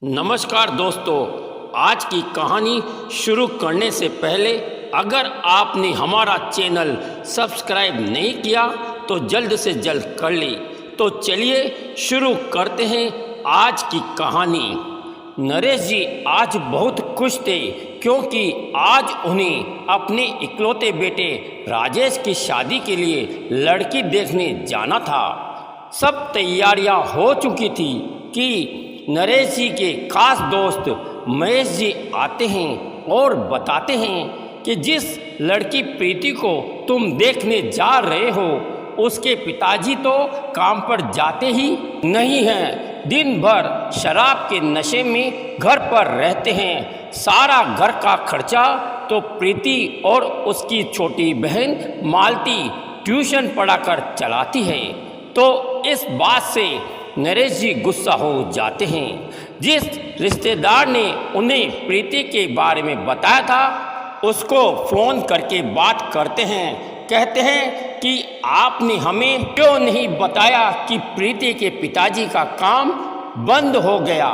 नमस्कार दोस्तों, आज की कहानी शुरू करने से पहले अगर आपने हमारा चैनल सब्सक्राइब नहीं किया तो जल्द से जल्द कर ली। तो चलिए शुरू करते हैं आज की कहानी। नरेश जी आज बहुत खुश थे क्योंकि आज उन्हें अपने इकलौते बेटे राजेश की शादी के लिए लड़की देखने जाना था। सब तैयारियां हो चुकी थी कि नरेश जी के खास दोस्त महेश जी आते हैं और बताते हैं कि जिस लड़की प्रीति को तुम देखने जा रहे हो उसके पिताजी तो काम पर जाते ही नहीं हैं, दिन भर शराब के नशे में घर पर रहते हैं। सारा घर का खर्चा तो प्रीति और उसकी छोटी बहन मालती ट्यूशन पढ़ाकर चलाती है। तो इस बात से नरेश जी गुस्सा हो जाते हैं। जिस रिश्तेदार ने उन्हें प्रीति के बारे में बताया था उसको फ़ोन करके बात करते हैं। कहते हैं कि आपने हमें क्यों नहीं बताया कि प्रीति के पिताजी का काम बंद हो गया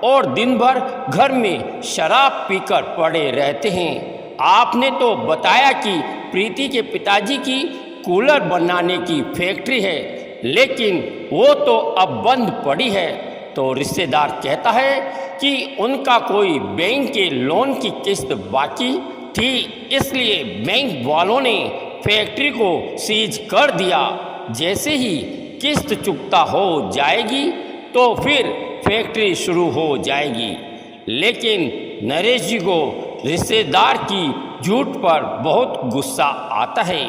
और दिन भर घर में शराब पीकर पड़े रहते हैं। आपने तो बताया कि प्रीति के पिताजी की कूलर बनाने की फैक्ट्री है, लेकिन वो तो अब बंद पड़ी है। तो रिश्तेदार कहता है कि उनका कोई बैंक के लोन की किस्त बाकी थी, इसलिए बैंक वालों ने फैक्ट्री को सीज कर दिया। जैसे ही किस्त चुकता हो जाएगी तो फिर फैक्ट्री शुरू हो जाएगी। लेकिन नरेश जी को रिश्तेदार की झूठ पर बहुत गुस्सा आता है।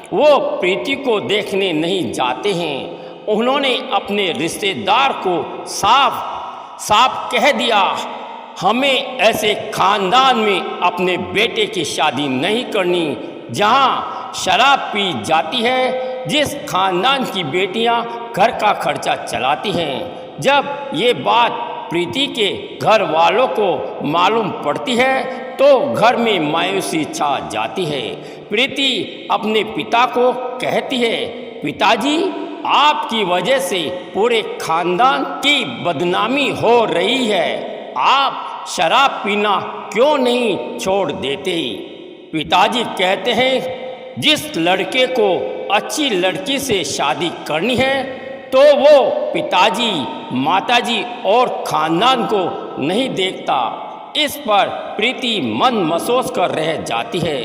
वो प्रीति को देखने नहीं जाते हैं। उन्होंने अपने रिश्तेदार को साफ साफ कह दिया, हमें ऐसे खानदान में अपने बेटे की शादी नहीं करनी जहां शराब पी जाती है, जिस खानदान की बेटियां घर का खर्चा चलाती हैं। जब ये बात प्रीति के घर वालों को मालूम पड़ती है तो घर में मायूसी छा जाती है। प्रीति अपने पिता को कहती है, पिताजी आपकी वजह से पूरे खानदान की बदनामी हो रही है, आप शराब पीना क्यों नहीं छोड़ देते। पिताजी कहते हैं जिस लड़के को अच्छी लड़की से शादी करनी है तो वो पिताजी माताजी और खानदान को नहीं देखता। इस पर प्रीति मन महसूस कर रह जाती है।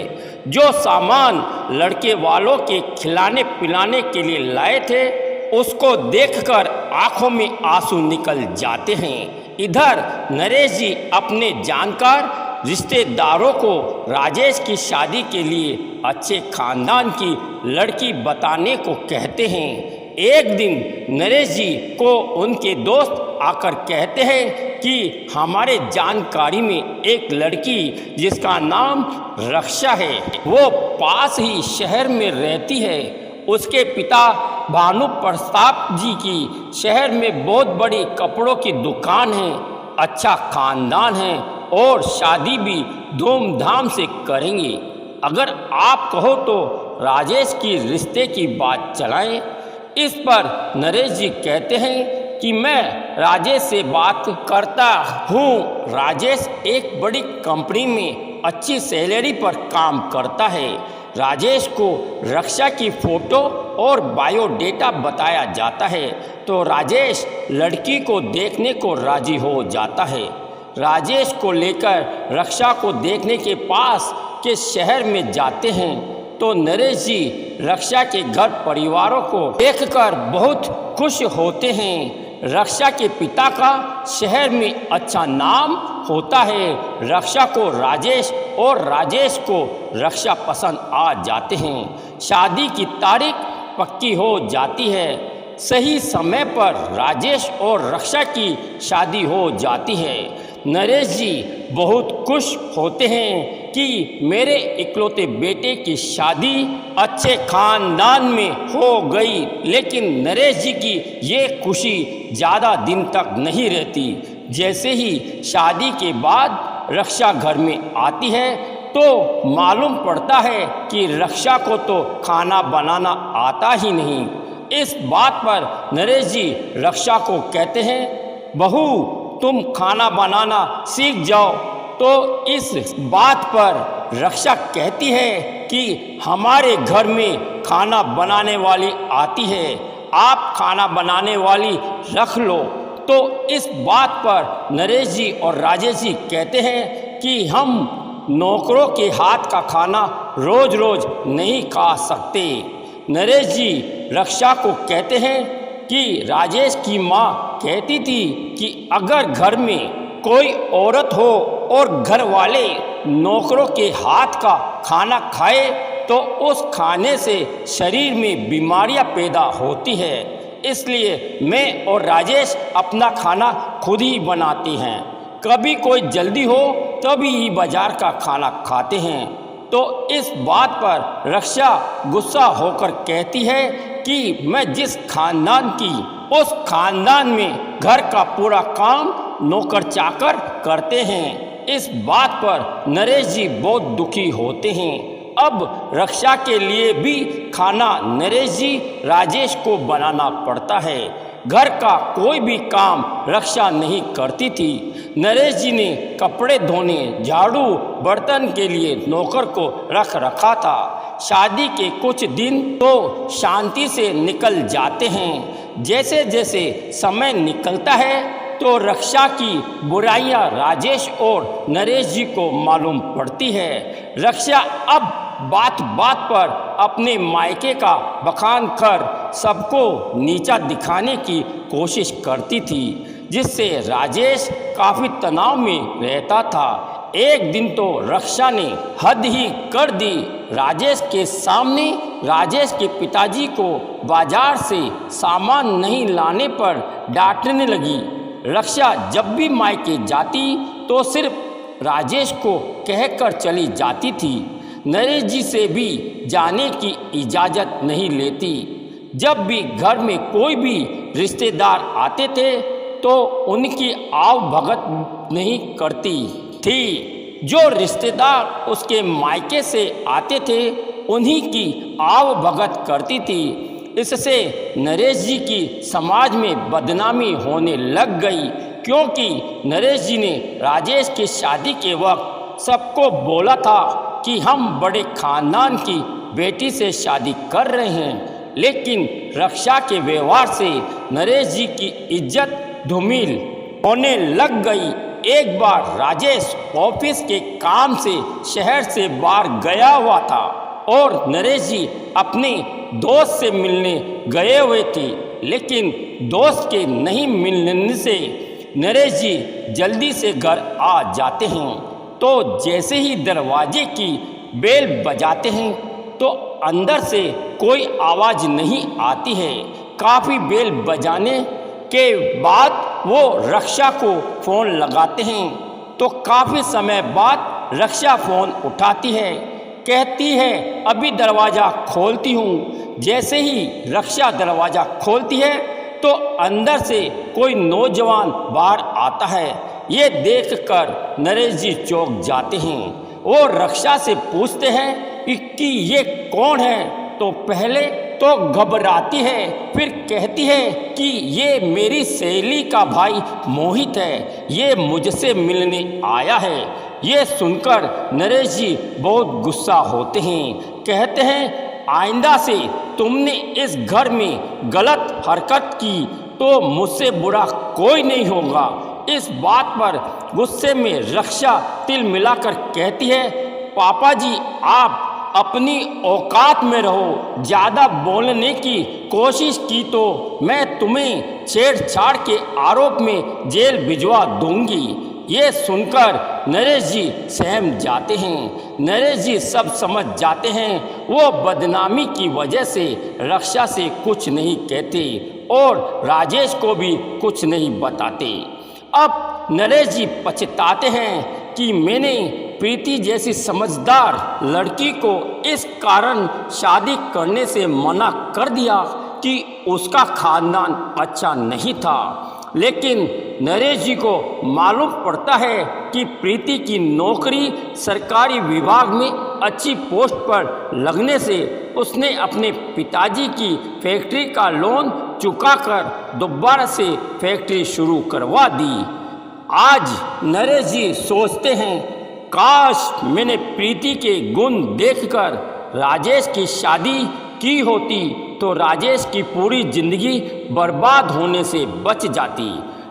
जो सामान लड़के वालों के खिलाने पिलाने के लिए लाए थे उसको देखकर आंखों में आंसू निकल जाते हैं। इधर नरेश जी अपने जानकार रिश्तेदारों को राजेश की शादी के लिए अच्छे खानदान की लड़की बताने को कहते हैं। एक दिन नरेश जी को उनके दोस्त आकर कहते हैं कि हमारे जानकारी में एक लड़की जिसका नाम रक्षा है, वो पास ही शहर में रहती है। उसके पिता भानु प्रताप जी की शहर में बहुत बड़ी कपड़ों की दुकान है, अच्छा खानदान है और शादी भी धूमधाम से करेंगे। अगर आप कहो तो राजेश की रिश्ते की बात चलाएं। इस पर नरेश जी कहते हैं कि मैं राजेश से बात करता हूँ। राजेश एक बड़ी कंपनी में अच्छी सैलरी पर काम करता है। राजेश को रक्षा की फ़ोटो और बायोडेटा बताया जाता है तो राजेश लड़की को देखने को राजी हो जाता है। राजेश को लेकर रक्षा को देखने के पास के शहर में जाते हैं तो नरेश जी रक्षा के घर परिवारों को देखकर बहुत खुश होते हैं। रक्षा के पिता का शहर में अच्छा नाम होता है। रक्षा को राजेश और राजेश को रक्षा पसंद आ जाते हैं। शादी की तारीख पक्की हो जाती है। सही समय पर राजेश और रक्षा की शादी हो जाती है। नरेश जी बहुत खुश होते हैं कि मेरे इकलौते बेटे की शादी अच्छे खानदान में हो गई। लेकिन नरेश जी की ये खुशी ज़्यादा दिन तक नहीं रहती। जैसे ही शादी के बाद रक्षा घर में आती है तो मालूम पड़ता है कि रक्षा को तो खाना बनाना आता ही नहीं। इस बात पर नरेश जी रक्षा को कहते हैं, बहू तुम खाना बनाना सीख जाओ। तो इस बात पर रक्षा कहती है कि हमारे घर में खाना बनाने वाली आती है, आप खाना बनाने वाली रख लो। तो इस बात पर नरेश जी और राजेश जी कहते हैं कि हम नौकरों के हाथ का खाना रोज रोज नहीं खा सकते। नरेश जी रक्षा को कहते हैं कि राजेश की माँ कहती थी कि अगर घर में कोई औरत हो और घर वाले नौकरों के हाथ का खाना खाए तो उस खाने से शरीर में बीमारियां पैदा होती है। इसलिए मैं और राजेश अपना खाना खुद ही बनाते हैं। कभी कोई जल्दी हो तभी ही बाजार का खाना खाते हैं। तो इस बात पर रक्षा गुस्सा होकर कहती है कि मैं जिस खानदान की, उस खानदान में घर का पूरा काम नौकर चाकर करते हैं। इस बात पर नरेश जी बहुत दुखी होते हैं। अब रक्षा के लिए भी खाना नरेश जी राजेश को बनाना पड़ता है। घर का कोई भी काम रक्षा नहीं करती थी। नरेश जी ने कपड़े धोने, झाड़ू, बर्तन के लिए नौकर को रख रखा था। शादी के कुछ दिन तो शांति से निकल जाते हैं। जैसे जैसे समय निकलता है तो रक्षा की बुराइयां राजेश और नरेश जी को मालूम पड़ती है। रक्षा अब बात बात पर अपने मायके का बखान कर सबको नीचा दिखाने की कोशिश करती थी, जिससे राजेश काफ़ी तनाव में रहता था। एक दिन तो रक्षा ने हद ही कर दी। राजेश के सामने राजेश के पिताजी को बाजार से सामान नहीं लाने पर डांटने लगी। रक्षा जब भी मायके जाती तो सिर्फ राजेश को कहकर चली जाती थी। नरेश जी से भी जाने की इजाज़त नहीं लेती। जब भी घर में कोई भी रिश्तेदार आते थे तो उनकी आव भगत नहीं करती थी। जो रिश्तेदार उसके मायके से आते थे उन्हीं की आव भगत करती थी। इससे नरेश जी की समाज में बदनामी होने लग गई, क्योंकि नरेश जी ने राजेश की शादी के वक्त सबको बोला था कि हम बड़े खानदान की बेटी से शादी कर रहे हैं। लेकिन रक्षा के व्यवहार से नरेश जी की इज्जत धूमिल होने लग गई। एक बार राजेश ऑफिस के काम से शहर से बाहर गया हुआ था और नरेश जी अपने दोस्त से मिलने गए हुए थे, लेकिन दोस्त के नहीं मिलने से नरेश जी जल्दी से घर आ जाते हैं। तो जैसे ही दरवाजे की बेल बजाते हैं तो अंदर से कोई आवाज़ नहीं आती है। काफ़ी बेल बजाने के बाद वो रक्षा को फ़ोन लगाते हैं तो काफ़ी समय बाद रक्षा फ़ोन उठाती है, कहती है अभी दरवाज़ा खोलती हूँ। जैसे ही रक्षा दरवाज़ा खोलती है तो अंदर से कोई नौजवान बाहर आता है। ये देखकर नरेश जी चौंक जाते हैं। वो रक्षा से पूछते हैं कि ये कौन है, तो पहले तो घबराती है, फिर कहती है कि ये मेरी सहेली का भाई मोहित है, ये मुझसे मिलने आया है। ये सुनकर नरेश जी बहुत गुस्सा होते हैं। कहते हैं आइंदा से तुमने इस घर में गलत हरकत की तो मुझसे बुरा कोई नहीं होगा। इस बात पर गुस्से में रक्षा तिल मिलाकर कहती है पापा जी आप अपनी औकात में रहो, ज़्यादा बोलने की कोशिश की तो मैं तुम्हें छेड़छाड़ के आरोप में जेल भिजवा दूंगी। ये सुनकर नरेश जी सहम जाते हैं। नरेश जी सब समझ जाते हैं। वो बदनामी की वजह से रक्षा से कुछ नहीं कहते और राजेश को भी कुछ नहीं बताते। अब नरेश जी पछताते हैं कि मैंने प्रीति जैसी समझदार लड़की को इस कारण शादी करने से मना कर दिया कि उसका खानदान अच्छा नहीं था। लेकिन नरेश जी को मालूम पड़ता है कि प्रीति की नौकरी सरकारी विभाग में अच्छी पोस्ट पर लगने से उसने अपने पिताजी की फैक्ट्री का लोन चुकाकर दोबारा से फैक्ट्री शुरू करवा दी। आज नरेश जी सोचते हैं, काश मैंने प्रीति के गुण देखकर राजेश की शादी की होती तो राजेश की पूरी जिंदगी बर्बाद होने से बच जाती।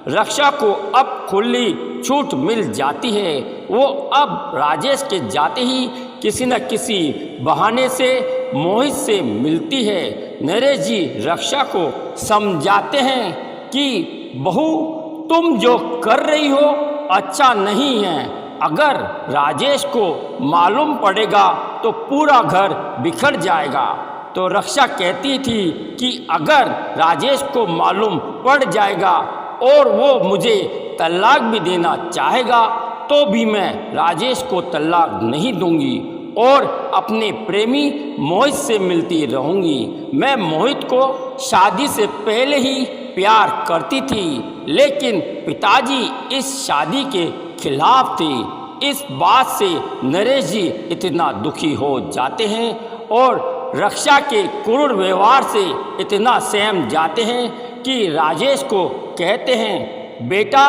रक्षा को अब खुली छूट मिल जाती है। वो अब राजेश के जाते ही किसी न किसी बहाने से मोहित से मिलती है। नरेश जी रक्षा को समझाते हैं कि बहू, तुम जो कर रही हो अच्छा नहीं है। अगर राजेश को मालूम पड़ेगा तो पूरा घर बिखर जाएगा। तो रक्षा कहती थी कि अगर राजेश को मालूम पड़ जाएगा और वो मुझे तलाक भी देना चाहेगा तो भी मैं राजेश को तलाक नहीं दूंगी और अपने प्रेमी मोहित से मिलती रहूंगी। मैं मोहित को शादी से पहले ही प्यार करती थी, लेकिन पिताजी इस शादी के खिलाफ थे। इस बात से नरेश जी इतना दुखी हो जाते हैं और रक्षा के क्रूर व्यवहार से इतना सहम जाते हैं कि राजेश को कहते हैं, बेटा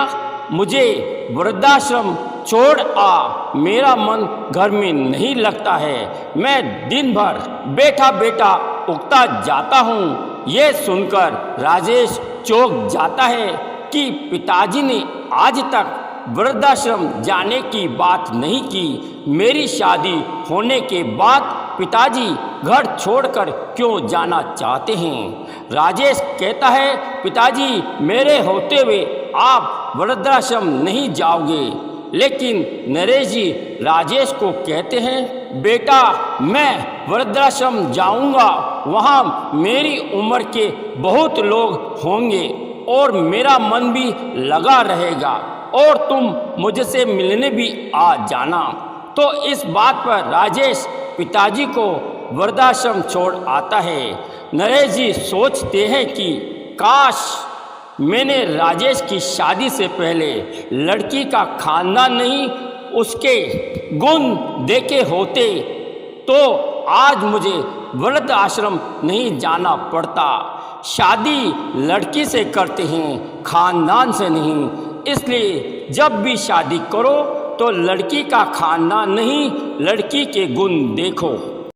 मुझे वृद्धाश्रम छोड़ आ, मेरा मन घर में नहीं लगता है। मैं दिन भर बैठा बैठा उगता जाता हूँ। ये सुनकर राजेश चौंक जाता है कि पिताजी ने आज तक वृद्धाश्रम जाने की बात नहीं की। मेरी शादी होने के बाद पिताजी घर छोड़कर क्यों जाना चाहते हैं? राजेश कहता है, पिताजी मेरे होते हुए आप वृद्धाश्रम नहीं जाओगे। लेकिन नरेश जी राजेश को कहते हैं, बेटा मैं वृद्धाश्रम जाऊंगा, वहाँ मेरी उम्र के बहुत लोग होंगे और मेरा मन भी लगा रहेगा और तुम मुझसे मिलने भी आ जाना। तो इस बात पर राजेश पिताजी को वृद्धाश्रम छोड़ आता है। नरेश जी सोचते हैं कि काश मैंने राजेश की शादी से पहले लड़की का खानदान नहीं उसके गुण देखे होते तो आज मुझे वृद्ध आश्रम नहीं जाना पड़ता। शादी लड़की से करते हैं, खानदान से नहीं। इसलिए जब भी शादी करो तो लड़की का खानदान नहीं, लड़की के गुण देखो।